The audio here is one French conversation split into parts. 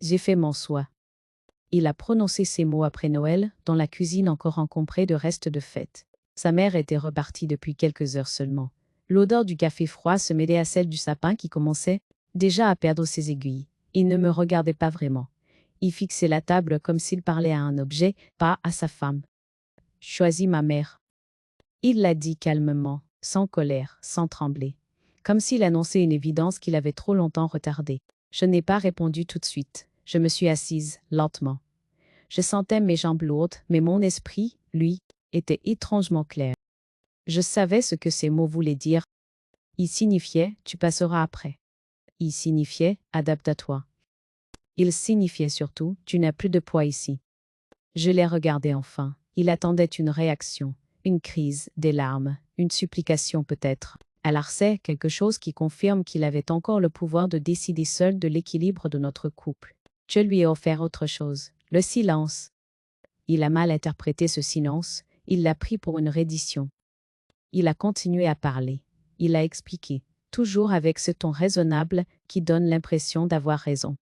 J'ai fait mon choix. Il a prononcé ces mots après Noël, dans la cuisine encore encombrée de restes de fête. Sa mère était repartie depuis quelques heures seulement. L'odeur du café froid se mêlait à celle du sapin qui commençait déjà à perdre ses aiguilles. Il ne me regardait pas vraiment. Il fixait la table comme s'il parlait à un objet, pas à sa femme. Choisis ma mère. Il l'a dit calmement, sans colère, sans trembler. Comme s'il annonçait une évidence qu'il avait trop longtemps retardée. Je n'ai pas répondu tout de suite. Je me suis assise, lentement. Je sentais mes jambes lourdes, mais mon esprit, lui, était étrangement clair. Je savais ce que ces mots voulaient dire. Ils signifiaient « tu passeras après ». Ils signifiaient « adapte-toi ». Ils signifiaient surtout « tu n'as plus de poids ici ». Je les regardais enfin. Il attendait une réaction, une crise, des larmes, une supplication peut-être. À l'arcet, quelque chose qui confirme qu'il avait encore le pouvoir de décider seul de l'équilibre de notre couple. Je lui ai offert autre chose, le silence. Il a mal interprété ce silence, il l'a pris pour une reddition. Il a continué à parler. Il a expliqué, toujours avec ce ton raisonnable qui donne l'impression d'avoir raison.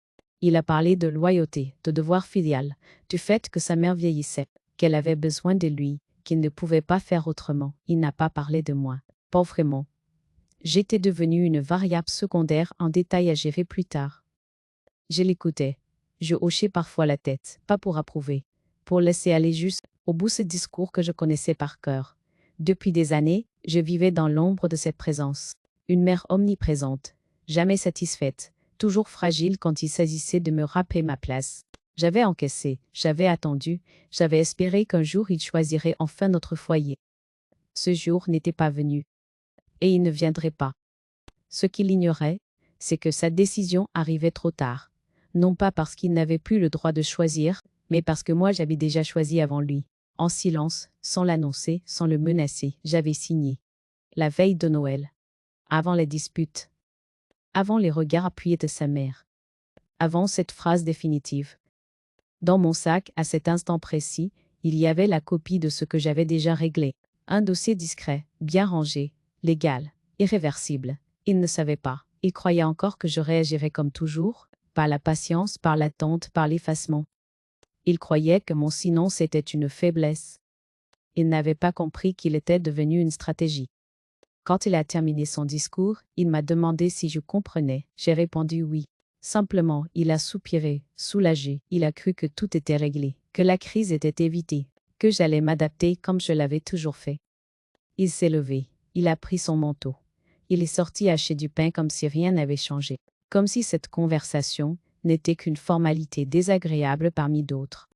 Il a parlé de loyauté, de devoir filial, du fait que sa mère vieillissait, qu'elle avait besoin de lui, qu'il ne pouvait pas faire autrement. Il n'a pas parlé de moi. Pas vraiment. J'étais devenue une variable secondaire en détail à gérer plus tard. Je l'écoutais. Je hochais parfois la tête, pas pour approuver, pour laisser aller juste au bout ce discours que je connaissais par cœur. Depuis des années, je vivais dans l'ombre de cette présence. Une mère omniprésente, jamais satisfaite, toujours fragile quand il s'agissait de me rappeler ma place. J'avais encaissé, j'avais attendu, j'avais espéré qu'un jour il choisirait enfin notre foyer. Ce jour n'était pas venu. Et il ne viendrait pas. Ce qu'il ignorait, c'est que sa décision arrivait trop tard. Non pas parce qu'il n'avait plus le droit de choisir, mais parce que moi j'avais déjà choisi avant lui. En silence, sans l'annoncer, sans le menacer, j'avais signé. La veille de Noël. Avant les disputes. Avant les regards appuyés de sa mère. Avant cette phrase définitive. Dans mon sac, à cet instant précis, il y avait la copie de ce que j'avais déjà réglé. Un dossier discret, bien rangé, légal, irréversible. Il ne savait pas. Il croyait encore que je réagirais comme toujours, par la patience, par l'attente, par l'effacement. Il croyait que mon silence était une faiblesse. Il n'avait pas compris qu'il était devenu une stratégie. Quand il a terminé son discours, il m'a demandé si je comprenais. J'ai répondu oui. Simplement, il a soupiré, soulagé. Il a cru que tout était réglé, que la crise était évitée, que j'allais m'adapter comme je l'avais toujours fait. Il s'est levé. Il a pris son manteau. Il est sorti acheter du pain comme si rien n'avait changé. Comme si cette conversation n'était qu'une formalité désagréable parmi d'autres.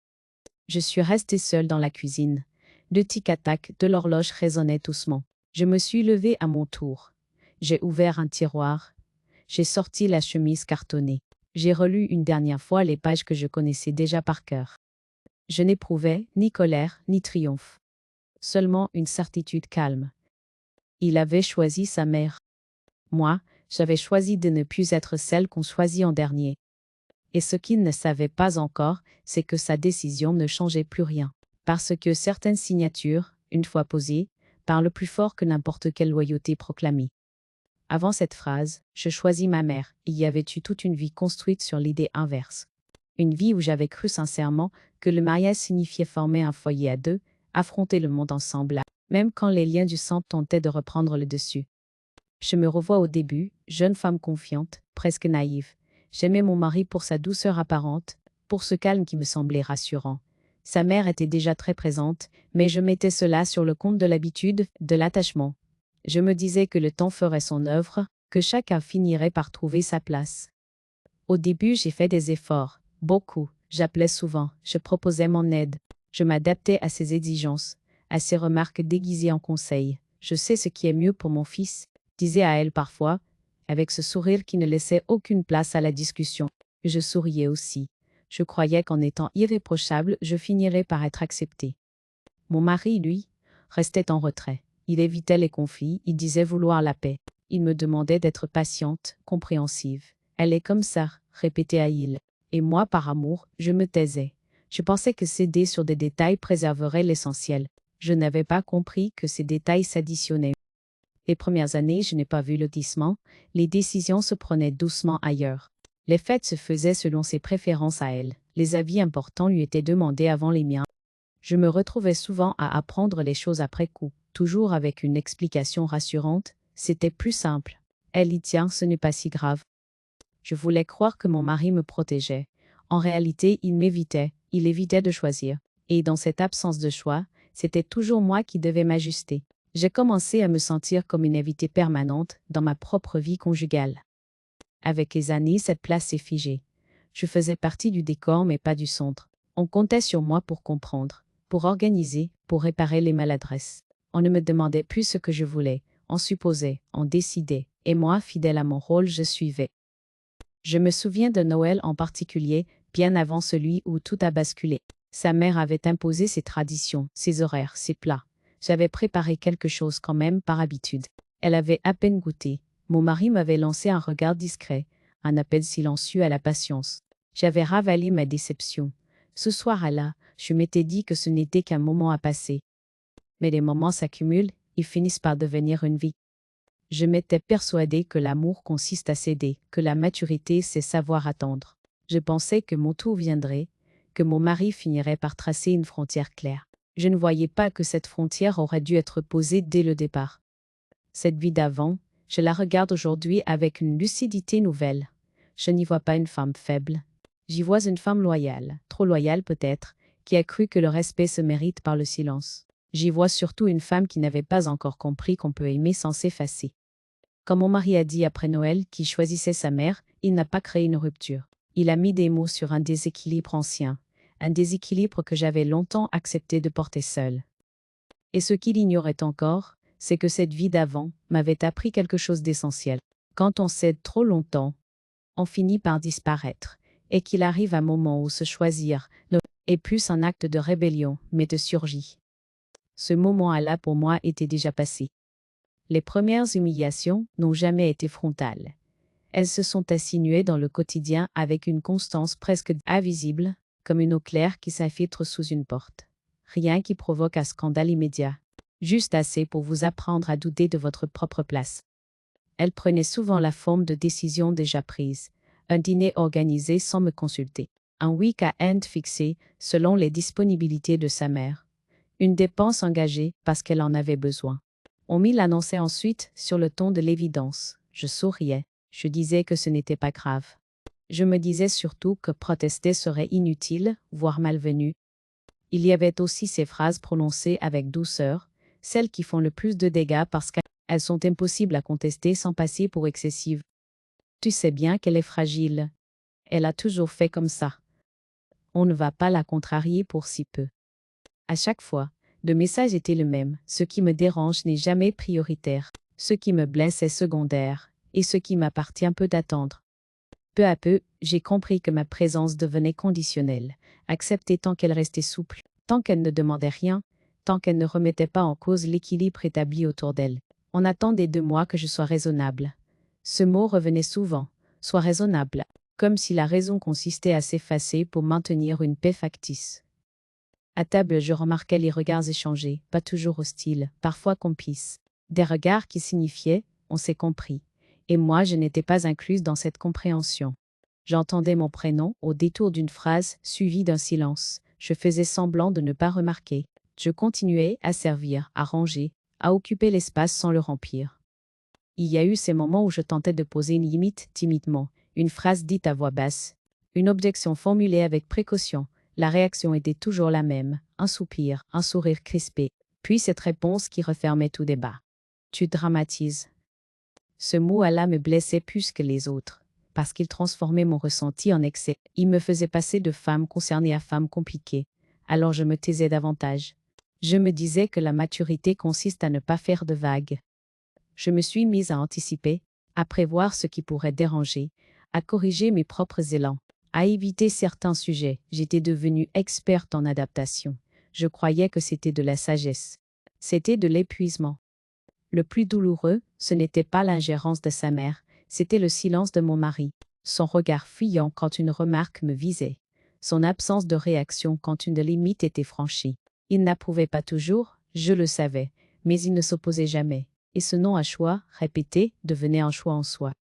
Je suis restée seule dans la cuisine. Le tic-tac de l'horloge résonnait doucement. Je me suis levée à mon tour. J'ai ouvert un tiroir. J'ai sorti la chemise cartonnée. J'ai relu une dernière fois les pages que je connaissais déjà par cœur. Je n'éprouvais ni colère ni triomphe. Seulement une certitude calme. Il avait choisi sa mère. Moi, j'avais choisi de ne plus être celle qu'on choisit en dernier. Et ce qu'il ne savait pas encore, c'est que sa décision ne changeait plus rien. Parce que certaines signatures, une fois posées, parlent plus fort que n'importe quelle loyauté proclamée. Avant cette phrase, je choisis ma mère, il y avait eu toute une vie construite sur l'idée inverse. Une vie où j'avais cru sincèrement que le mariage signifiait former un foyer à deux, affronter le monde ensemble, même quand les liens du sang tentaient de reprendre le dessus. Je me revois au début, jeune femme confiante, presque naïve. J'aimais mon mari pour sa douceur apparente, pour ce calme qui me semblait rassurant. Sa mère était déjà très présente, mais je mettais cela sur le compte de l'habitude, de l'attachement. Je me disais que le temps ferait son œuvre, que chacun finirait par trouver sa place. Au début, j'ai fait des efforts, beaucoup. J'appelais souvent, je proposais mon aide. Je m'adaptais à ses exigences, à ses remarques déguisées en conseils. Je sais ce qui est mieux pour mon fils, disais à elle parfois, avec ce sourire qui ne laissait aucune place à la discussion. Je souriais aussi. Je croyais qu'en étant irréprochable, je finirais par être acceptée. Mon mari, lui, restait en retrait. Il évitait les conflits, il disait vouloir la paix. Il me demandait d'être patiente, compréhensive. Elle est comme ça, répétait Aïl. Et moi, par amour, je me taisais. Je pensais que céder sur des détails préserverait l'essentiel. Je n'avais pas compris que ces détails s'additionnaient. Les premières années, je n'ai pas vu lotissement, les décisions se prenaient doucement ailleurs. Les fêtes se faisaient selon ses préférences à elle. Les avis importants lui étaient demandés avant les miens. Je me retrouvais souvent à apprendre les choses après coup, toujours avec une explication rassurante. C'était plus simple. Elle y tient, ce n'est pas si grave. Je voulais croire que mon mari me protégeait. En réalité, il m'évitait, il évitait de choisir. Et dans cette absence de choix, c'était toujours moi qui devais m'ajuster. J'ai commencé à me sentir comme une invitée permanente dans ma propre vie conjugale. Avec les années, cette place s'est figée. Je faisais partie du décor mais pas du centre. On comptait sur moi pour comprendre, pour organiser, pour réparer les maladresses. On ne me demandait plus ce que je voulais, on supposait, on décidait, et moi, fidèle à mon rôle, je suivais. Je me souviens de Noël en particulier, bien avant celui où tout a basculé. Sa mère avait imposé ses traditions, ses horaires, ses plats. J'avais préparé quelque chose quand même par habitude. Elle avait à peine goûté. Mon mari m'avait lancé un regard discret, un appel silencieux à la patience. J'avais ravalé ma déception. Ce soir-là, je m'étais dit que ce n'était qu'un moment à passer. Mais les moments s'accumulent, ils finissent par devenir une vie. Je m'étais persuadée que l'amour consiste à céder, que la maturité c'est savoir attendre. Je pensais que mon tour viendrait, que mon mari finirait par tracer une frontière claire. Je ne voyais pas que cette frontière aurait dû être posée dès le départ. Cette vie d'avant, je la regarde aujourd'hui avec une lucidité nouvelle. Je n'y vois pas une femme faible. J'y vois une femme loyale, trop loyale peut-être, qui a cru que le respect se mérite par le silence. J'y vois surtout une femme qui n'avait pas encore compris qu'on peut aimer sans s'effacer. Comme mon mari a dit après Noël qu'il choisissait sa mère, il n'a pas créé une rupture. Il a mis des mots sur un déséquilibre ancien, un déséquilibre que j'avais longtemps accepté de porter seul. Et ce qu'il ignorait encore, c'est que cette vie d'avant m'avait appris quelque chose d'essentiel. Quand on cède trop longtemps, on finit par disparaître, et qu'il arrive un moment où se choisir n'est plus un acte de rébellion, mais de survie. Ce moment-là pour moi était déjà passé. Les premières humiliations n'ont jamais été frontales. Elles se sont insinuées dans le quotidien avec une constance presque invisible, comme une eau claire qui s'infiltre sous une porte. Rien qui provoque un scandale immédiat. Juste assez pour vous apprendre à douter de votre propre place. Elles prenaient souvent la forme de décisions déjà prises. Un dîner organisé sans me consulter. Un week-end fixé selon les disponibilités de sa mère. Une dépense engagée parce qu'elle en avait besoin. On m'y l'annonçait ensuite sur le ton de l'évidence. Je souriais. Je disais que ce n'était pas grave. Je me disais surtout que protester serait inutile, voire malvenu. Il y avait aussi ces phrases prononcées avec douceur, celles qui font le plus de dégâts parce qu'elles sont impossibles à contester sans passer pour excessives. Tu sais bien qu'elle est fragile. Elle a toujours fait comme ça. On ne va pas la contrarier pour si peu. À chaque fois, le message était le même. Ce qui me dérange n'est jamais prioritaire. Ce qui me blesse est secondaire. Et ce qui m'appartient peut attendre. Peu à peu, j'ai compris que ma présence devenait conditionnelle. Acceptée tant qu'elle restait souple, tant qu'elle ne demandait rien, tant qu'elle ne remettait pas en cause l'équilibre établi autour d'elle. On attendait de moi que je sois raisonnable. Ce mot revenait souvent. Sois raisonnable. Comme si la raison consistait à s'effacer pour maintenir une paix factice. À table, je remarquais les regards échangés, pas toujours hostiles, parfois complices. Des regards qui signifiaient « on s'est compris ». Et moi, je n'étais pas incluse dans cette compréhension. J'entendais mon prénom au détour d'une phrase suivie d'un silence. Je faisais semblant de ne pas remarquer. Je continuais à servir, à ranger, à occuper l'espace sans le remplir. Il y a eu ces moments où je tentais de poser une limite timidement, une phrase dite à voix basse, une objection formulée avec précaution. La réaction était toujours la même, un soupir, un sourire crispé, puis cette réponse qui refermait tout débat. Tu dramatises. Ce mot-là me blessait plus que les autres, parce qu'il transformait mon ressenti en excès. Il me faisait passer de femme concernée à femme compliquée. Alors je me taisais davantage. Je me disais que la maturité consiste à ne pas faire de vagues. Je me suis mise à anticiper, à prévoir ce qui pourrait déranger, à corriger mes propres élans, à éviter certains sujets. J'étais devenue experte en adaptation. Je croyais que c'était de la sagesse. C'était de l'épuisement. Le plus douloureux, ce n'était pas l'ingérence de sa mère, c'était le silence de mon mari, son regard fuyant quand une remarque me visait, son absence de réaction quand une limite était franchie. Il n'approuvait pas toujours, je le savais, mais il ne s'opposait jamais, et ce non à choix, répété, devenait un choix en soi.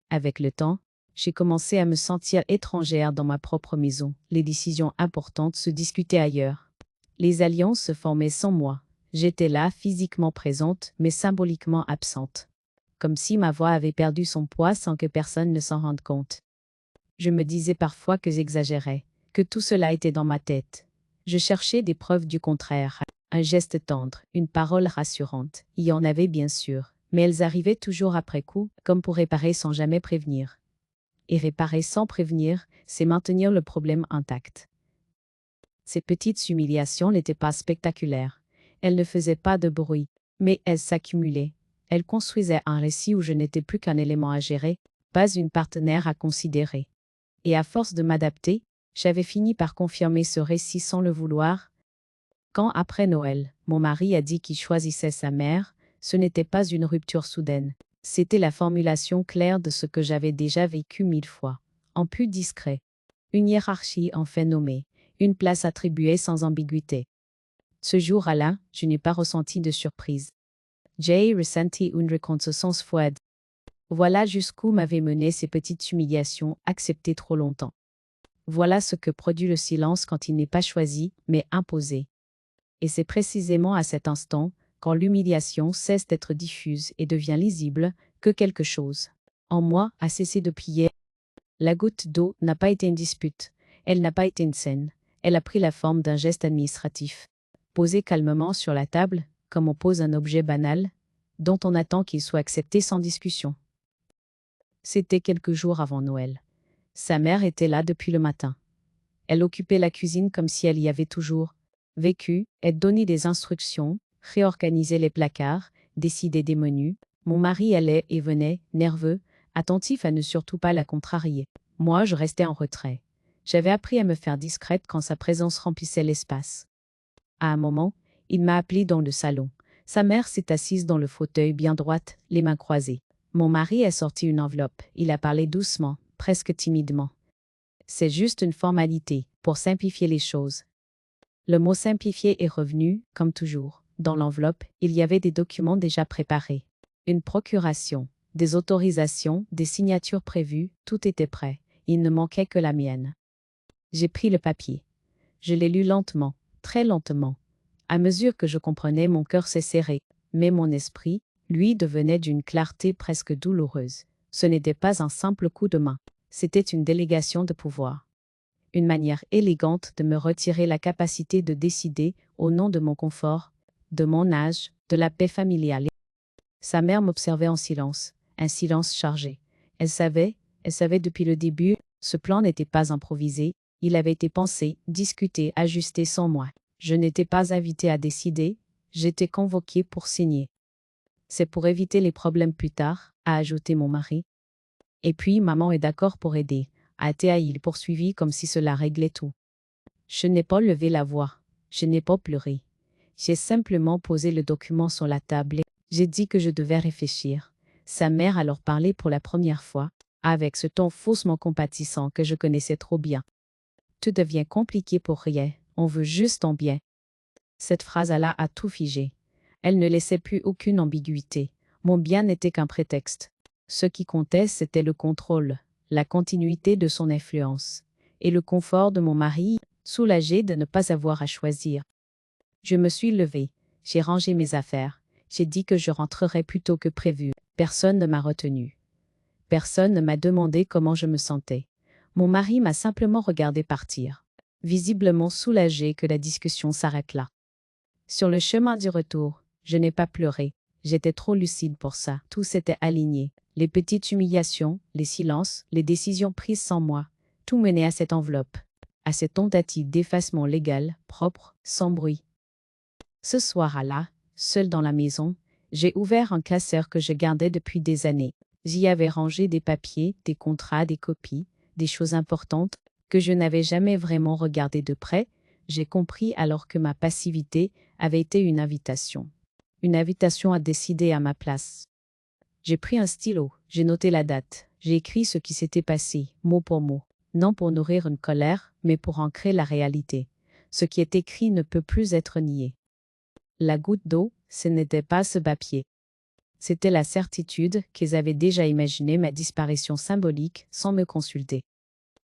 Avec le temps, J'ai commencé à me sentir étrangère dans ma propre maison. Les décisions importantes se discutaient ailleurs. Les alliances se formaient sans moi. J'étais là, physiquement présente, mais symboliquement absente. Comme si ma voix avait perdu son poids sans que personne ne s'en rende compte. Je me disais parfois que j'exagérais, que tout cela était dans ma tête. Je cherchais des preuves du contraire. Un geste tendre, une parole rassurante. Il y en avait bien sûr, mais elles arrivaient toujours après coup, comme pour réparer sans jamais prévenir. Et réparer sans prévenir, c'est maintenir le problème intact. Ces petites humiliations n'étaient pas spectaculaires. Elles ne faisaient pas de bruit, mais elles s'accumulaient. Elles construisaient un récit où je n'étais plus qu'un élément à gérer, pas une partenaire à considérer. Et à force de m'adapter, j'avais fini par confirmer ce récit sans le vouloir. Quand, après Noël, mon mari a dit qu'il choisissait sa mère, ce n'était pas une rupture soudaine. C'était la formulation claire de ce que j'avais déjà vécu 1000 fois, en plus discret. Une hiérarchie enfin nommée, une place attribuée sans ambiguïté. Ce jour-là, je n'ai pas ressenti de surprise. J'ai ressenti une reconnaissance froide. Voilà jusqu'où m'avaient mené ces petites humiliations acceptées trop longtemps. Voilà ce que produit le silence quand il n'est pas choisi, mais imposé. Et c'est précisément à cet instant, quand l'humiliation cesse d'être diffuse et devient lisible, que quelque chose, en moi, a cessé de plier. La goutte d'eau n'a pas été une dispute, elle n'a pas été une scène, elle a pris la forme d'un geste administratif, posé calmement sur la table, comme on pose un objet banal, dont on attend qu'il soit accepté sans discussion. C'était quelques jours avant Noël. Sa mère était là depuis le matin. Elle occupait la cuisine comme si elle y avait toujours vécu, elle donnait des instructions, réorganisait les placards, décidait des menus. Mon mari allait et venait, nerveux, attentif à ne surtout pas la contrarier. Moi, je restais en retrait. J'avais appris à me faire discrète quand sa présence remplissait l'espace. À un moment, il m'a appelée dans le salon. Sa mère s'est assise dans le fauteuil bien droite, les mains croisées. Mon mari a sorti une enveloppe. Il a parlé doucement, presque timidement. C'est juste une formalité, pour simplifier les choses. Le mot simplifier est revenu, comme toujours. Dans l'enveloppe, il y avait des documents déjà préparés. Une procuration, des autorisations, des signatures prévues, tout était prêt. Il ne manquait que la mienne. J'ai pris le papier. Je l'ai lu lentement, très lentement. À mesure que je comprenais, mon cœur s'est serré, mais mon esprit, lui, devenait d'une clarté presque douloureuse. Ce n'était pas un simple coup de main, c'était une délégation de pouvoir. Une manière élégante de me retirer la capacité de décider au nom de mon confort, de mon âge, de la paix familiale. Sa mère m'observait en silence, un silence chargé. Elle savait depuis le début, ce plan n'était pas improvisé, il avait été pensé, discuté, ajusté sans moi. Je n'étais pas invitée à décider, j'étais convoquée pour signer. C'est pour éviter les problèmes plus tard, a ajouté mon mari. Et puis maman est d'accord pour aider, a-t-il poursuivi comme si cela réglait tout. Je n'ai pas levé la voix, je n'ai pas pleuré. J'ai simplement posé le document sur la table et j'ai dit que je devais réfléchir. Sa mère alors parlait pour la première fois, avec ce ton faussement compatissant que je connaissais trop bien. Tout devient compliqué pour rien, on veut juste ton bien. Cette phrase-là a tout figé. Elle ne laissait plus aucune ambiguïté. Mon bien n'était qu'un prétexte. Ce qui comptait, c'était le contrôle, la continuité de son influence, et le confort de mon mari, soulagé de ne pas avoir à choisir. Je me suis levée, j'ai rangé mes affaires, j'ai dit que je rentrerais plus tôt que prévu. Personne ne m'a retenue. Personne ne m'a demandé comment je me sentais. Mon mari m'a simplement regardé partir, visiblement soulagé que la discussion s'arrête là. Sur le chemin du retour, je n'ai pas pleuré. J'étais trop lucide pour ça. Tout s'était aligné. Les petites humiliations, les silences, les décisions prises sans moi. Tout menait à cette enveloppe, à cette tentative d'effacement légal, propre, sans bruit. Ce soir-là, seul dans la maison, j'ai ouvert un classeur que je gardais depuis des années. J'y avais rangé des papiers, des contrats, des copies, des choses importantes que je n'avais jamais vraiment regardées de près. J'ai compris alors que ma passivité avait été une invitation. Une invitation à décider à ma place. J'ai pris un stylo, j'ai noté la date, j'ai écrit ce qui s'était passé, mot pour mot. Non pour nourrir une colère, mais pour ancrer la réalité. Ce qui est écrit ne peut plus être nié. La goutte d'eau, ce n'était pas ce papier. C'était la certitude qu'ils avaient déjà imaginé ma disparition symbolique sans me consulter.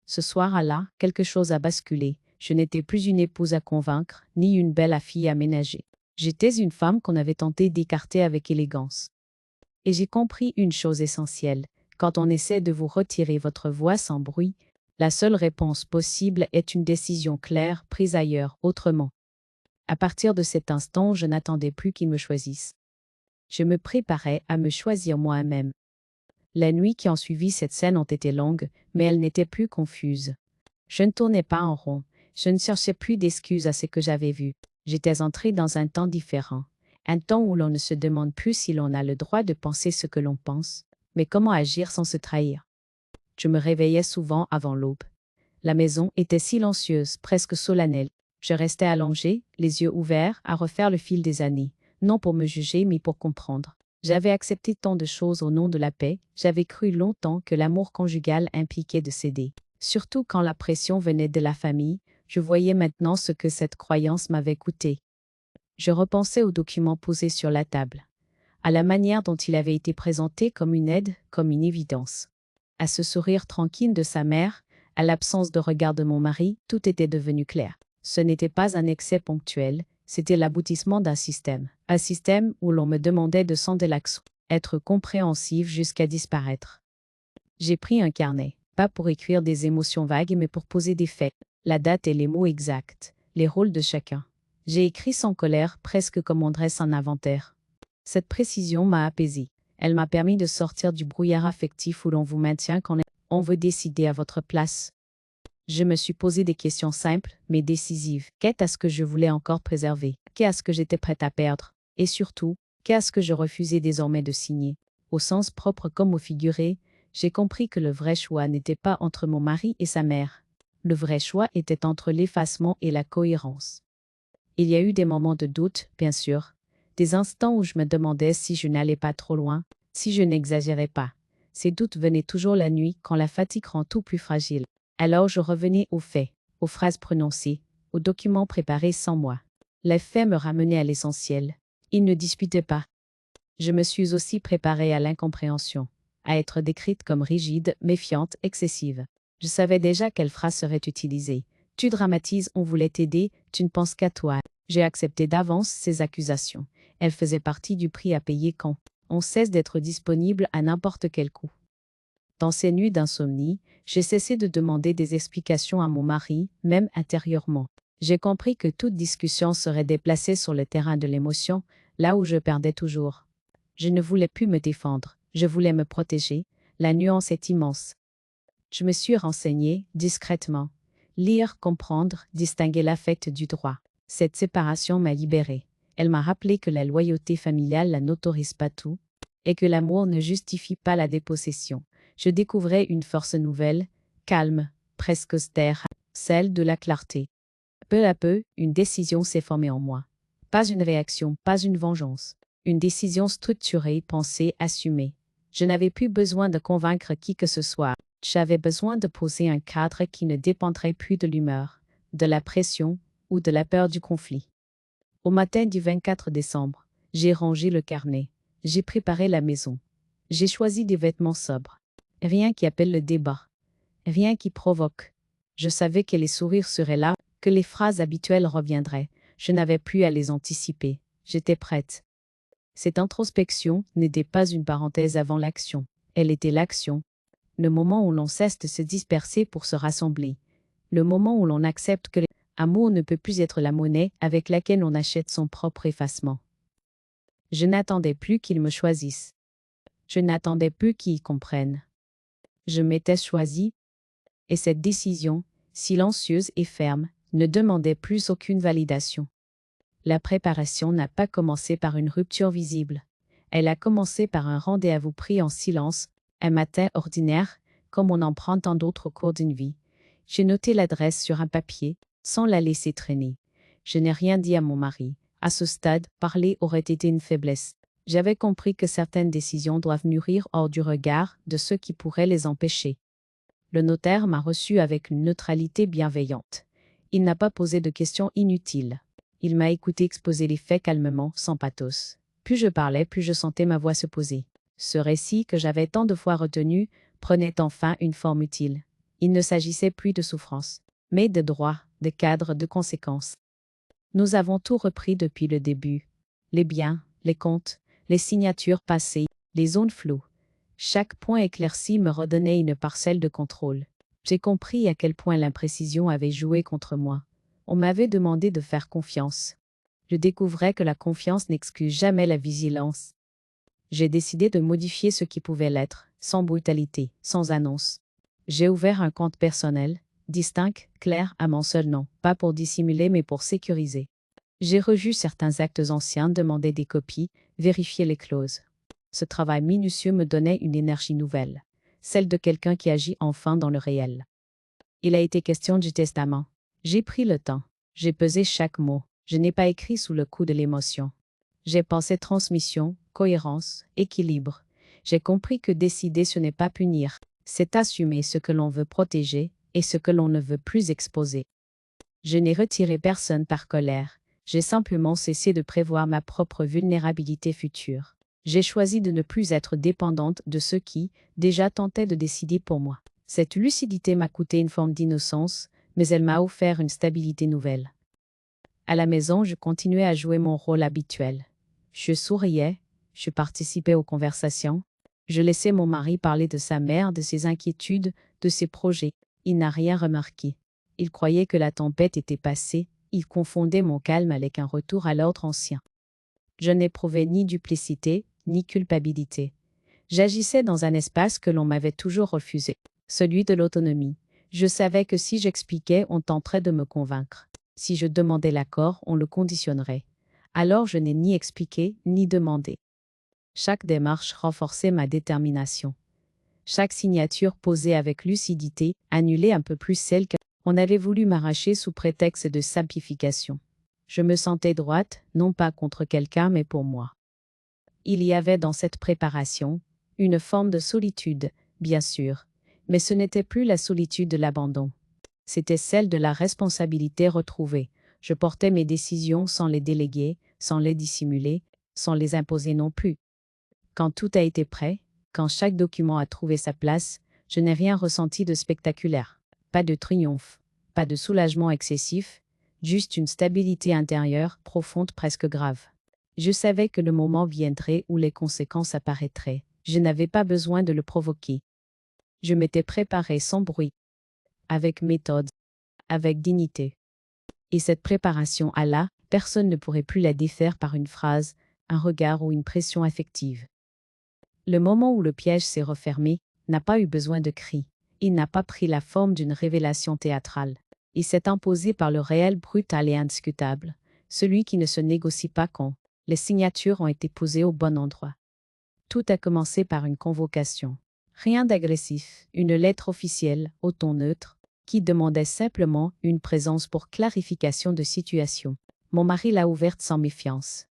Ce soir-là, quelque chose a basculé. Je n'étais plus une épouse à convaincre, ni une belle fille à ménager. J'étais une femme qu'on avait tenté d'écarter avec élégance. Et j'ai compris une chose essentielle. Quand on essaie de vous retirer votre voix sans bruit, la seule réponse possible est une décision claire prise ailleurs, autrement. À partir de cet instant, je n'attendais plus qu'il me choisisse. Je me préparais à me choisir moi-même. Les nuits qui ont suivi cette scène ont été longues, mais elles n'étaient plus confuses. Je ne tournais pas en rond, je ne cherchais plus d'excuses à ce que j'avais vu. J'étais entrée dans un temps différent, un temps où l'on ne se demande plus si l'on a le droit de penser ce que l'on pense, mais comment agir sans se trahir. Je me réveillais souvent avant l'aube. La maison était silencieuse, presque solennelle. Je restais allongée, les yeux ouverts, à refaire le fil des années, non pour me juger, mais pour comprendre. J'avais accepté tant de choses au nom de la paix, j'avais cru longtemps que l'amour conjugal impliquait de céder. Surtout quand la pression venait de la famille, je voyais maintenant ce que cette croyance m'avait coûté. Je repensais aux documents posés sur la table, à la manière dont il avait été présenté comme une aide, comme une évidence. À ce sourire tranquille de sa mère, à l'absence de regard de mon mari, tout était devenu clair. Ce n'était pas un excès ponctuel, c'était l'aboutissement d'un système. Un système où l'on me demandait de sonder l'accent, être compréhensive jusqu'à disparaître. J'ai pris un carnet, pas pour écrire des émotions vagues, mais pour poser des faits, la date et les mots exacts, les rôles de chacun. J'ai écrit sans colère, presque comme on dresse un inventaire. Cette précision m'a apaisée. Elle m'a permis de sortir du brouillard affectif où l'on vous maintient quand on veut décider à votre place. Je me suis posé des questions simples, mais décisives. Qu'est-ce que je voulais encore préserver? Qu'est-ce que j'étais prête à perdre? Et surtout, qu'est-ce que je refusais désormais de signer? Au sens propre comme au figuré, j'ai compris que le vrai choix n'était pas entre mon mari et sa mère. Le vrai choix était entre l'effacement et la cohérence. Il y a eu des moments de doute, bien sûr, des instants où je me demandais si je n'allais pas trop loin, si je n'exagérais pas. Ces doutes venaient toujours la nuit quand la fatigue rend tout plus fragile. Alors je revenais aux faits, aux phrases prononcées, aux documents préparés sans moi. Les faits me ramenaient à l'essentiel. Ils ne disputaient pas. Je me suis aussi préparée à l'incompréhension, à être décrite comme rigide, méfiante, excessive. Je savais déjà quelle phrase serait utilisée. Tu dramatises, on voulait t'aider, tu ne penses qu'à toi. J'ai accepté d'avance ces accusations. Elles faisaient partie du prix à payer quand on cesse d'être disponible à n'importe quel coup. Dans ces nuits d'insomnie, j'ai cessé de demander des explications à mon mari, même intérieurement. J'ai compris que toute discussion serait déplacée sur le terrain de l'émotion, là où je perdais toujours. Je ne voulais plus me défendre, je voulais me protéger. La nuance est immense. Je me suis renseignée, discrètement. Lire, comprendre, distinguer l'affect du droit. Cette séparation m'a libérée. Elle m'a rappelé que la loyauté familiale n'autorise pas tout, et que l'amour ne justifie pas la dépossession. Je découvrais une force nouvelle, calme, presque austère, celle de la clarté. Peu à peu, une décision s'est formée en moi. Pas une réaction, pas une vengeance. Une décision structurée, pensée, assumée. Je n'avais plus besoin de convaincre qui que ce soit. J'avais besoin de poser un cadre qui ne dépendrait plus de l'humeur, de la pression ou de la peur du conflit. Au matin du 24 décembre, j'ai rangé le carnet. J'ai préparé la maison. J'ai choisi des vêtements sobres. Rien qui appelle le débat. Rien qui provoque. Je savais que les sourires seraient là, que les phrases habituelles reviendraient. Je n'avais plus à les anticiper. J'étais prête. Cette introspection n'était pas une parenthèse avant l'action. Elle était l'action. Le moment où l'on cesse de se disperser pour se rassembler. Le moment où l'on accepte que l'amour ne peut plus être la monnaie avec laquelle on achète son propre effacement. Je n'attendais plus qu'il me choisisse. Je n'attendais plus qu'il comprenne. Je m'étais choisie, et cette décision, silencieuse et ferme, ne demandait plus aucune validation. La préparation n'a pas commencé par une rupture visible. Elle a commencé par un rendez-vous pris en silence, un matin ordinaire, comme on en prend tant d'autres au cours d'une vie. J'ai noté l'adresse sur un papier, sans la laisser traîner. Je n'ai rien dit à mon mari. À ce stade, parler aurait été une faiblesse. J'avais compris que certaines décisions doivent mûrir hors du regard de ceux qui pourraient les empêcher. Le notaire m'a reçu avec une neutralité bienveillante. Il n'a pas posé de questions inutiles. Il m'a écouté exposer les faits calmement, sans pathos. Plus je parlais, plus je sentais ma voix se poser. Ce récit que j'avais tant de fois retenu prenait enfin une forme utile. Il ne s'agissait plus de souffrance, mais de droit, de cadre, de conséquences. Nous avons tout repris depuis le début. Les biens, les comptes, les signatures passées, les zones floues. Chaque point éclairci me redonnait une parcelle de contrôle. J'ai compris à quel point l'imprécision avait joué contre moi. On m'avait demandé de faire confiance. Je découvrais que la confiance n'excuse jamais la vigilance. J'ai décidé de modifier ce qui pouvait l'être, sans brutalité, sans annonce. J'ai ouvert un compte personnel, distinct, clair, à mon seul nom, pas pour dissimuler mais pour sécuriser. J'ai revu certains actes anciens, demandé des copies, vérifié les clauses. Ce travail minutieux me donnait une énergie nouvelle, celle de quelqu'un qui agit enfin dans le réel. Il a été question du testament. J'ai pris le temps. J'ai pesé chaque mot. Je n'ai pas écrit sous le coup de l'émotion. J'ai pensé transmission, cohérence, équilibre. J'ai compris que décider, ce n'est pas punir, c'est assumer ce que l'on veut protéger et ce que l'on ne veut plus exposer. Je n'ai retiré personne par colère. J'ai simplement cessé de prévoir ma propre vulnérabilité future. J'ai choisi de ne plus être dépendante de ceux qui, déjà, tentaient de décider pour moi. Cette lucidité m'a coûté une forme d'innocence, mais elle m'a offert une stabilité nouvelle. À la maison, je continuais à jouer mon rôle habituel. Je souriais, je participais aux conversations, je laissais mon mari parler de sa mère, de ses inquiétudes, de ses projets. Il n'a rien remarqué. Il croyait que la tempête était passée, il confondait mon calme avec un retour à l'ordre ancien. Je n'éprouvais ni duplicité, ni culpabilité. J'agissais dans un espace que l'on m'avait toujours refusé, celui de l'autonomie. Je savais que si j'expliquais, on tenterait de me convaincre. Si je demandais l'accord, on le conditionnerait. Alors je n'ai ni expliqué, ni demandé. Chaque démarche renforçait ma détermination. Chaque signature posée avec lucidité annulait un peu plus celle qu'on avait voulu m'arracher sous prétexte de simplification. Je me sentais droite, non pas contre quelqu'un, mais pour moi. Il y avait dans cette préparation une forme de solitude, bien sûr, mais ce n'était plus la solitude de l'abandon. C'était celle de la responsabilité retrouvée. Je portais mes décisions sans les déléguer, sans les dissimuler, sans les imposer non plus. Quand tout a été prêt, quand chaque document a trouvé sa place, je n'ai rien ressenti de spectaculaire. Pas de triomphe, pas de soulagement excessif, juste une stabilité intérieure, profonde, presque grave. Je savais que le moment viendrait où les conséquences apparaîtraient. Je n'avais pas besoin de le provoquer. Je m'étais préparé sans bruit, avec méthode, avec dignité. Et cette préparation alla, personne ne pourrait plus la défaire par une phrase, un regard ou une pression affective. Le moment où le piège s'est refermé n'a pas eu besoin de cris. Il n'a pas pris la forme d'une révélation théâtrale. Il s'est imposé par le réel brutal et indiscutable, celui qui ne se négocie pas quand les signatures ont été posées au bon endroit. Tout a commencé par une convocation. Rien d'agressif, une lettre officielle, au ton neutre, qui demandait simplement une présence pour clarification de situation. Mon mari l'a ouverte sans méfiance.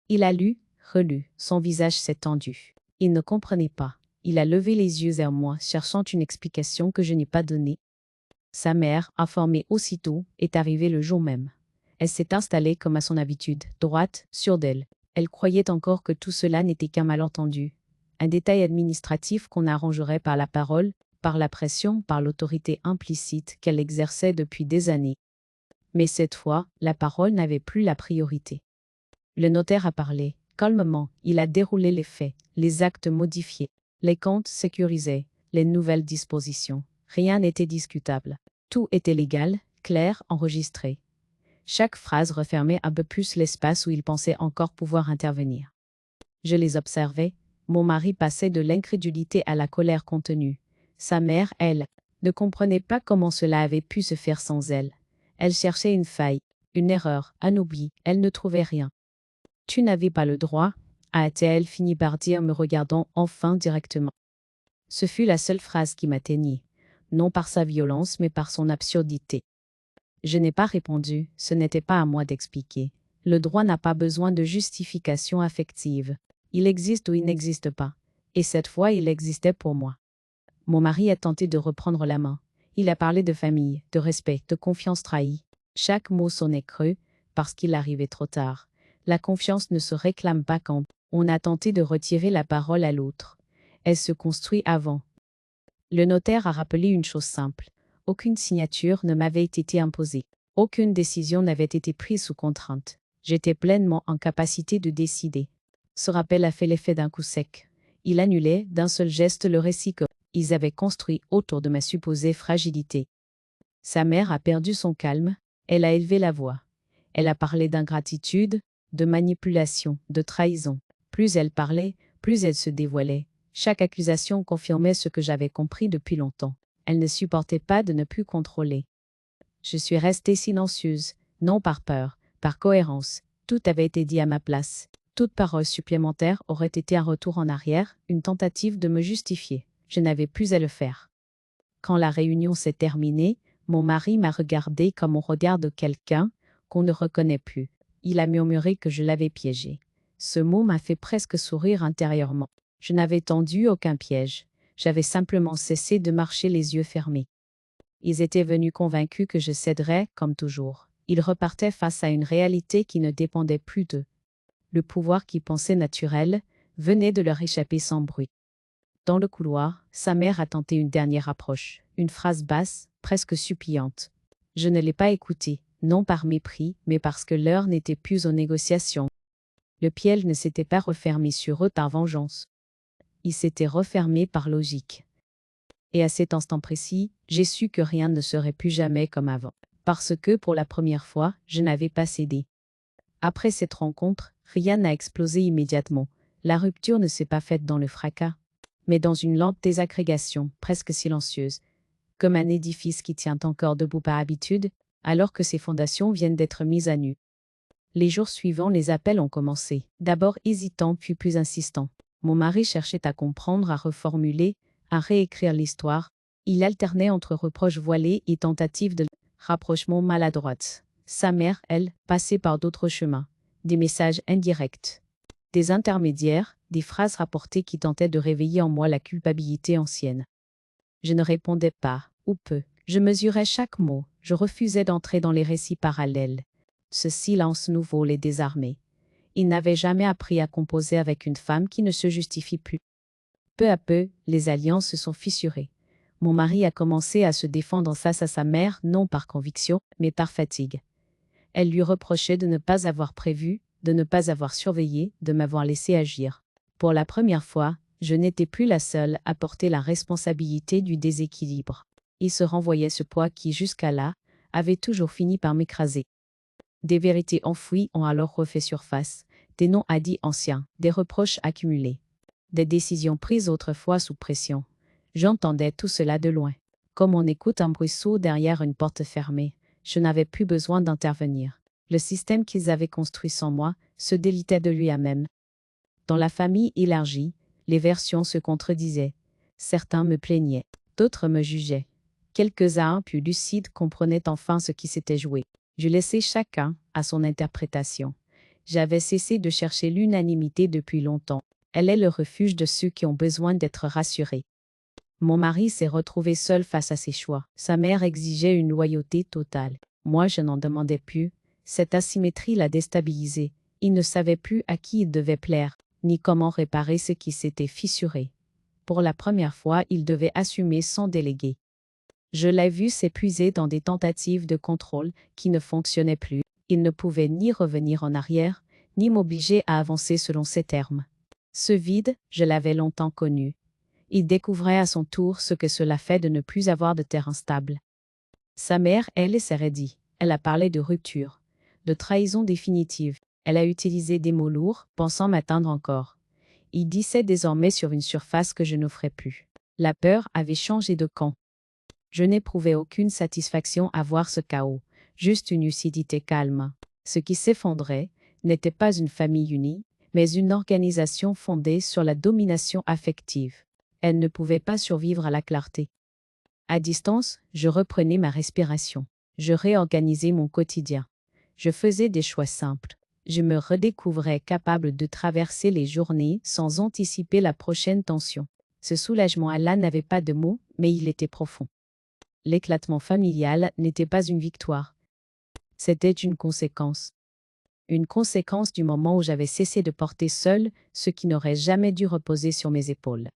Il a lu, relu, son visage s'est tendu. Il ne comprenait pas. Il a levé les yeux vers moi, cherchant une explication que je n'ai pas donnée. Sa mère, informée aussitôt, est arrivée le jour même. Elle s'est installée comme à son habitude, droite, sûre d'elle. Elle croyait encore que tout cela n'était qu'un malentendu, un détail administratif qu'on arrangerait par la parole, par la pression, par l'autorité implicite qu'elle exerçait depuis des années. Mais cette fois, la parole n'avait plus la priorité. Le notaire a parlé. Calmement, il a déroulé les faits, les actes modifiés, les comptes sécurisés, les nouvelles dispositions. Rien n'était discutable. Tout était légal, clair, enregistré. Chaque phrase refermait un peu plus l'espace où il pensait encore pouvoir intervenir. Je les observais. Mon mari passait de l'incrédulité à la colère contenue. Sa mère, elle, ne comprenait pas comment cela avait pu se faire sans elle. Elle cherchait une faille, une erreur, un oubli. Elle ne trouvait rien. « Tu n'avais pas le droit », a-t-elle fini par dire, me regardant enfin directement. Ce fut la seule phrase qui m'atteignit, non par sa violence mais par son absurdité. Je n'ai pas répondu, ce n'était pas à moi d'expliquer. Le droit n'a pas besoin de justification affective. Il existe ou il n'existe pas. Et cette fois, il existait pour moi. Mon mari a tenté de reprendre la main. Il a parlé de famille, de respect, de confiance trahie. Chaque mot sonnait creux, parce qu'il arrivait trop tard. La confiance ne se réclame pas quand On a tenté de retirer la parole à l'autre. Elle se construit avant. Le notaire a rappelé une chose simple. Aucune signature ne m'avait été imposée. Aucune décision n'avait été prise sous contrainte. J'étais pleinement en capacité de décider. Ce rappel a fait l'effet d'un coup sec. Il annulait d'un seul geste le récit qu'ils avaient construit autour de ma supposée fragilité. Sa mère a perdu son calme, elle a élevé la voix. Elle a parlé d'ingratitude, de manipulation, de trahison. Plus elle parlait, plus elle se dévoilait. Chaque accusation confirmait ce que j'avais compris depuis longtemps. Elle ne supportait pas de ne plus contrôler. Je suis restée silencieuse, non par peur, par cohérence. Tout avait été dit à ma place. Toute parole supplémentaire aurait été un retour en arrière, une tentative de me justifier. Je n'avais plus à le faire. Quand la réunion s'est terminée, mon mari m'a regardé comme on regarde quelqu'un qu'on ne reconnaît plus. Il a murmuré que je l'avais piégé. Ce mot m'a fait presque sourire intérieurement. Je n'avais tendu aucun piège. J'avais simplement cessé de marcher les yeux fermés. Ils étaient venus convaincus que je céderais, comme toujours. Ils repartaient face à une réalité qui ne dépendait plus d'eux. Le pouvoir qui pensait naturel venait de leur échapper sans bruit. Dans le couloir, sa mère a tenté une dernière approche, une phrase basse, presque suppliante. Je ne l'ai pas écoutée, non par mépris, mais parce que l'heure n'était plus aux négociations. Le piège ne s'était pas refermé sur eux par vengeance. Il s'était refermé par logique. Et à cet instant précis, j'ai su que rien ne serait plus jamais comme avant. Parce que, pour la première fois, je n'avais pas cédé. Après cette rencontre, rien n'a explosé immédiatement. La rupture ne s'est pas faite dans le fracas, mais dans une lente désagrégation, presque silencieuse, comme un édifice qui tient encore debout par habitude, alors que ses fondations viennent d'être mises à nu. Les jours suivants, les appels ont commencé, d'abord hésitants puis plus insistants. Mon mari cherchait à comprendre, à reformuler, à réécrire l'histoire. Il alternait entre reproches voilés et tentatives de rapprochement maladroite. Sa mère, elle, passait par d'autres chemins, des messages indirects, des intermédiaires, des phrases rapportées qui tentaient de réveiller en moi la culpabilité ancienne. Je ne répondais pas, ou peu. Je mesurais chaque mot, je refusais d'entrer dans les récits parallèles. Ce silence nouveau les désarmait. Ils n'avaient jamais appris à composer avec une femme qui ne se justifie plus. Peu à peu, les alliances se sont fissurées. Mon mari a commencé à se défendre face à sa mère, non par conviction, mais par fatigue. Elle lui reprochait de ne pas avoir prévu, de ne pas avoir surveillé, de m'avoir laissé agir. Pour la première fois, je n'étais plus la seule à porter la responsabilité du déséquilibre. Il se renvoyait ce poids qui, jusqu'à là, avait toujours fini par m'écraser. Des vérités enfouies ont alors refait surface, des non-dits anciens, des reproches accumulés, des décisions prises autrefois sous pression. J'entendais tout cela de loin. Comme on écoute un bruit sourd derrière une porte fermée, je n'avais plus besoin d'intervenir. Le système qu'ils avaient construit sans moi se délitait de lui-même. Dans la famille élargie, les versions se contredisaient. Certains me plaignaient, d'autres me jugeaient. Quelques-uns plus lucides comprenaient enfin ce qui s'était joué. Je laissais chacun à son interprétation. J'avais cessé de chercher l'unanimité depuis longtemps. Elle est le refuge de ceux qui ont besoin d'être rassurés. Mon mari s'est retrouvé seul face à ses choix. Sa mère exigeait une loyauté totale. Moi, je n'en demandais plus. Cette asymétrie l'a déstabilisé. Il ne savait plus à qui il devait plaire, ni comment réparer ce qui s'était fissuré. Pour la première fois, il devait assumer sans déléguer. Je l'ai vu s'épuiser dans des tentatives de contrôle qui ne fonctionnaient plus. Il ne pouvait ni revenir en arrière, ni m'obliger à avancer selon ses termes. Ce vide, je l'avais longtemps connu. Il découvrait à son tour ce que cela fait de ne plus avoir de terrain stable. Sa mère, elle, s'est raidie. Elle a parlé de rupture, de trahison définitive. Elle a utilisé des mots lourds, pensant m'atteindre encore. Il disait désormais sur une surface que je n'offrais plus. La peur avait changé de camp. Je n'éprouvais aucune satisfaction à voir ce chaos, juste une lucidité calme. Ce qui s'effondrait n'était pas une famille unie, mais une organisation fondée sur la domination affective. Elle ne pouvait pas survivre à la clarté. À distance, je reprenais ma respiration. Je réorganisais mon quotidien. Je faisais des choix simples. Je me redécouvrais capable de traverser les journées sans anticiper la prochaine tension. Ce soulagement-là n'avait pas de mots, mais il était profond. L'éclatement familial n'était pas une victoire. C'était une conséquence. une conséquence du moment où j'avais cessé de porter seule ce qui n'aurait jamais dû reposer sur mes épaules.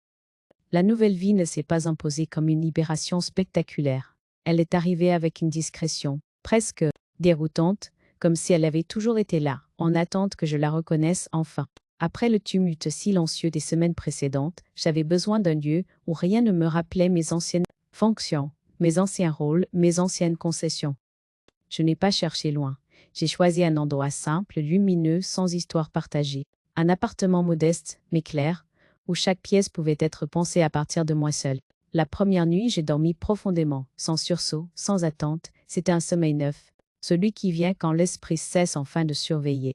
La nouvelle vie ne s'est pas imposée comme une libération spectaculaire. Elle est arrivée avec une discrétion, presque déroutante, comme si elle avait toujours été là, en attente que je la reconnaisse enfin. Après le tumulte silencieux des semaines précédentes, j'avais besoin d'un lieu où rien ne me rappelait mes anciennes fonctions, mes anciens rôles, mes anciennes concessions. Je n'ai pas cherché loin. J'ai choisi un endroit simple, lumineux, sans histoire partagée. Un appartement modeste, mais clair, où chaque pièce pouvait être pensée à partir de moi seule. La première nuit, j'ai dormi profondément, sans sursaut, sans attente. C'était un sommeil neuf, celui qui vient quand l'esprit cesse enfin de surveiller.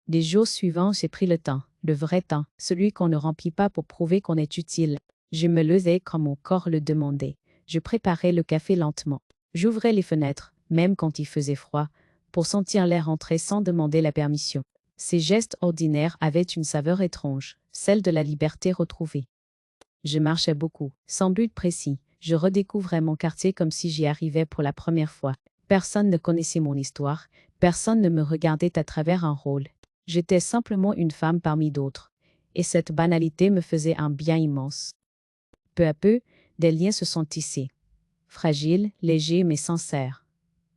Les jours suivants, j'ai pris le temps, le vrai temps, celui qu'on ne remplit pas pour prouver qu'on est utile. Je me levais quand mon corps le demandait. Je préparais le café lentement. J'ouvrais les fenêtres, même quand il faisait froid, pour sentir l'air entrer sans demander la permission. Ces gestes ordinaires avaient une saveur étrange, celle de la liberté retrouvée. Je marchais beaucoup, sans but précis. Je redécouvrais mon quartier comme si j'y arrivais pour la première fois. Personne ne connaissait mon histoire, personne ne me regardait à travers un rôle. J'étais simplement une femme parmi d'autres, et cette banalité me faisait un bien immense. Peu à peu, des liens se sont tissés. Fragiles, légers mais sincères.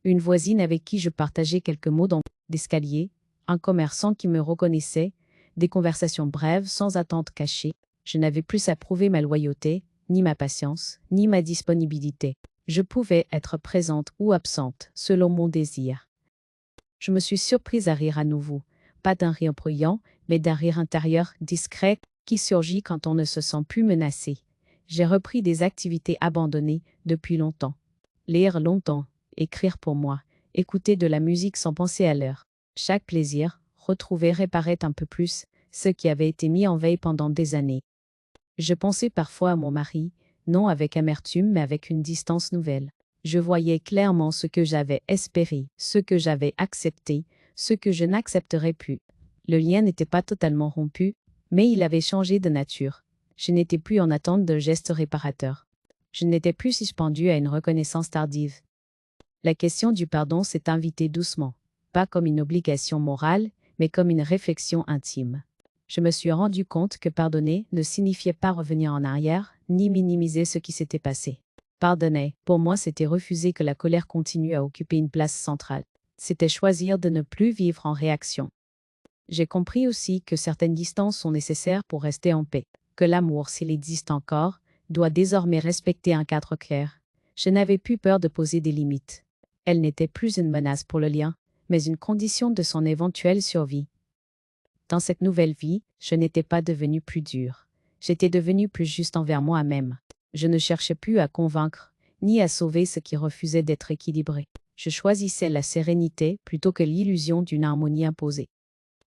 Une voisine avec qui je partageais quelques mots dans l'escalier, un commerçant qui me reconnaissait, des conversations brèves sans attente cachée. Je n'avais plus à prouver ma loyauté, ni ma patience, ni ma disponibilité. Je pouvais être présente ou absente, selon mon désir. Je me suis surprise à rire à nouveau, pas d'un rire bruyant, mais d'un rire intérieur, discret, qui surgit quand on ne se sent plus menacé. J'ai repris des activités abandonnées depuis longtemps. Lire longtemps, écrire pour moi, écouter de la musique sans penser à l'heure. Chaque plaisir, retrouvé, réparait un peu plus ce qui avait été mis en veille pendant des années. Je pensais parfois à mon mari, non avec amertume mais avec une distance nouvelle. Je voyais clairement ce que j'avais espéré, ce que j'avais accepté, ce que je n'accepterais plus. Le lien n'était pas totalement rompu, mais il avait changé de nature. Je n'étais plus en attente d'un geste réparateur. Je n'étais plus suspendue à une reconnaissance tardive. La question du pardon s'est invitée doucement, pas comme une obligation morale, mais comme une réflexion intime. Je me suis rendu compte que pardonner ne signifiait pas revenir en arrière, ni minimiser ce qui s'était passé. Pardonner, pour moi, c'était refuser que la colère continue à occuper une place centrale. C'était choisir de ne plus vivre en réaction. J'ai compris aussi que certaines distances sont nécessaires pour rester en paix, que l'amour, s'il existe encore, doit désormais respecter un cadre clair. Je n'avais plus peur de poser des limites. Elle n'était plus une menace pour le lien, mais une condition de son éventuelle survie. Dans cette nouvelle vie, je n'étais pas devenue plus dure. J'étais devenue plus juste envers moi-même. Je ne cherchais plus à convaincre, ni à sauver ce qui refusait d'être équilibré. Je choisissais la sérénité plutôt que l'illusion d'une harmonie imposée.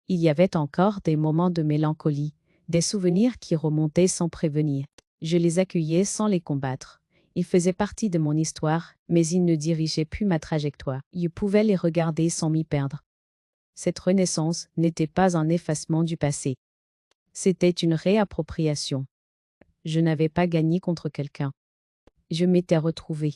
Il y avait encore des moments de mélancolie, des souvenirs qui remontaient sans prévenir. Je les accueillais sans les combattre. Ils faisaient partie de mon histoire, mais ils ne dirigeaient plus ma trajectoire. Je pouvais les regarder sans m'y perdre. Cette renaissance n'était pas un effacement du passé. C'était une réappropriation. Je n'avais pas gagné contre quelqu'un. Je m'étais retrouvée.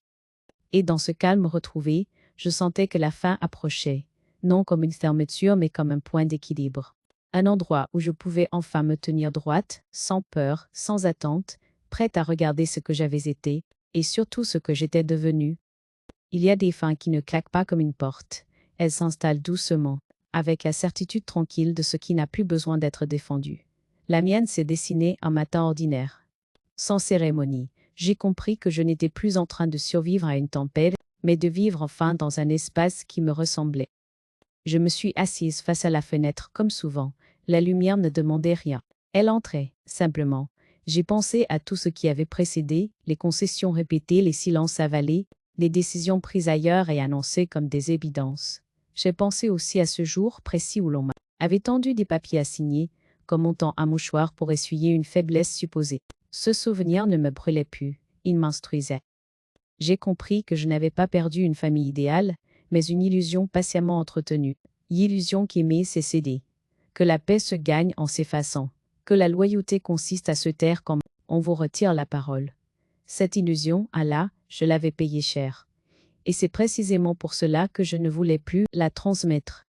Et dans ce calme retrouvé, je sentais que la fin approchait, non comme une fermeture mais comme un point d'équilibre. Un endroit où je pouvais enfin me tenir droite, sans peur, sans attente, prête à regarder ce que j'avais été, et surtout ce que j'étais devenue. Il y a des fins qui ne claquent pas comme une porte. Elles s'installent doucement, avec la certitude tranquille de ce qui n'a plus besoin d'être défendu. La mienne s'est dessinée un matin ordinaire. Sans cérémonie, j'ai compris que je n'étais plus en train de survivre à une tempête, mais de vivre enfin dans un espace qui me ressemblait. Je me suis assise face à la fenêtre comme souvent. La lumière ne demandait rien. Elle entrait, simplement. J'ai pensé à tout ce qui avait précédé, les concessions répétées, les silences avalés, les décisions prises ailleurs et annoncées comme des évidences. J'ai pensé aussi à ce jour précis où l'on m'avait tendu des papiers à signer, comme on tend un mouchoir pour essuyer une faiblesse supposée. Ce souvenir ne me brûlait plus, il m'instruisait. J'ai compris que je n'avais pas perdu une famille idéale, mais une illusion patiemment entretenue. L'illusion qu'aimer, c'est céder. Que la paix se gagne en s'effaçant. Que la loyauté consiste à se taire quand on vous retire la parole. Cette illusion, Allah, je l'avais payée cher. Et c'est précisément pour cela que je ne voulais plus la transmettre.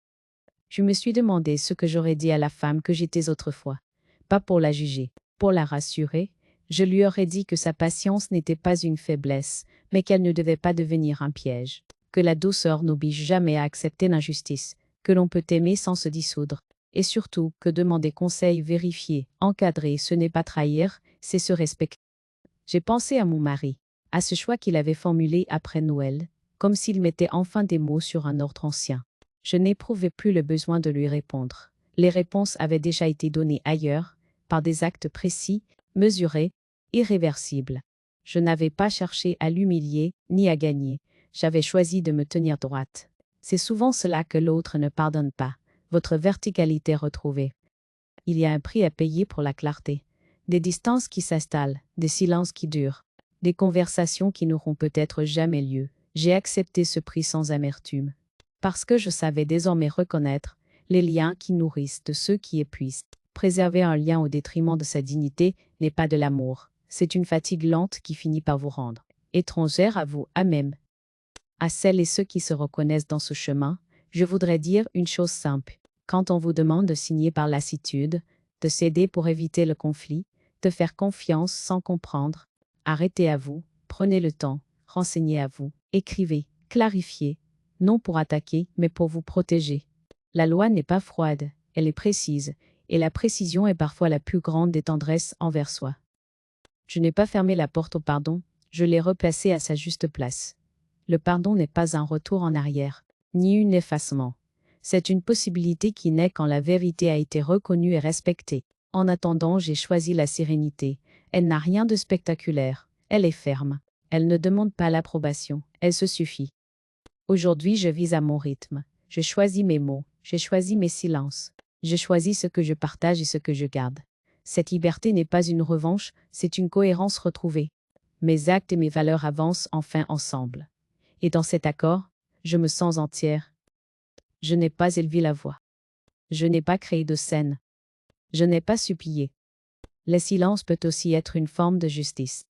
Je me suis demandé ce que j'aurais dit à la femme que j'étais autrefois. Pas pour la juger, pour la rassurer. Je lui aurais dit que sa patience n'était pas une faiblesse, mais qu'elle ne devait pas devenir un piège. Que la douceur n'oblige jamais à accepter l'injustice, que l'on peut aimer sans se dissoudre. Et surtout, que demander conseil vérifié, encadré, ce n'est pas trahir, c'est se respecter. J'ai pensé à mon mari, à ce choix qu'il avait formulé après Noël, comme s'il mettait enfin des mots sur un ordre ancien. Je n'éprouvais plus le besoin de lui répondre. Les réponses avaient déjà été données ailleurs, par des actes précis, mesurés, irréversibles. Je n'avais pas cherché à l'humilier, ni à gagner. J'avais choisi de me tenir droite. C'est souvent cela que l'autre ne pardonne pas, votre verticalité retrouvée. Il y a un prix à payer pour la clarté. Des distances qui s'installent, des silences qui durent, des conversations qui n'auront peut-être jamais lieu. J'ai accepté ce prix sans amertume. Parce que je savais désormais reconnaître les liens qui nourrissent de ceux qui épuisent. Préserver un lien au détriment de sa dignité n'est pas de l'amour. C'est une fatigue lente qui finit par vous rendre étrangère à vous, à même. À celles et ceux qui se reconnaissent dans ce chemin, je voudrais dire une chose simple. Quand on vous demande de signer par lassitude, de céder pour éviter le conflit, de faire confiance sans comprendre, arrêtez à vous, prenez le temps, renseignez à vous, écrivez, clarifiez, non pour attaquer, mais pour vous protéger. La loi n'est pas froide, elle est précise, et la précision est parfois la plus grande des tendresses envers soi. Je n'ai pas fermé la porte au pardon, je l'ai replacé à sa juste place. Le pardon n'est pas un retour en arrière, ni un effacement. C'est une possibilité qui naît quand la vérité a été reconnue et respectée. En attendant, j'ai choisi la sérénité. Elle n'a rien de spectaculaire. Elle est ferme. Elle ne demande pas l'approbation. Elle se suffit. Aujourd'hui, je vis à mon rythme. Je choisis mes mots. Je choisis mes silences. Je choisis ce que je partage et ce que je garde. Cette liberté n'est pas une revanche, c'est une cohérence retrouvée. Mes actes et mes valeurs avancent enfin ensemble. Et dans cet accord, je me sens entière. Je n'ai pas élevé la voix. Je n'ai pas créé de scène. Je n'ai pas supplié. Le silence peut aussi être une forme de justice.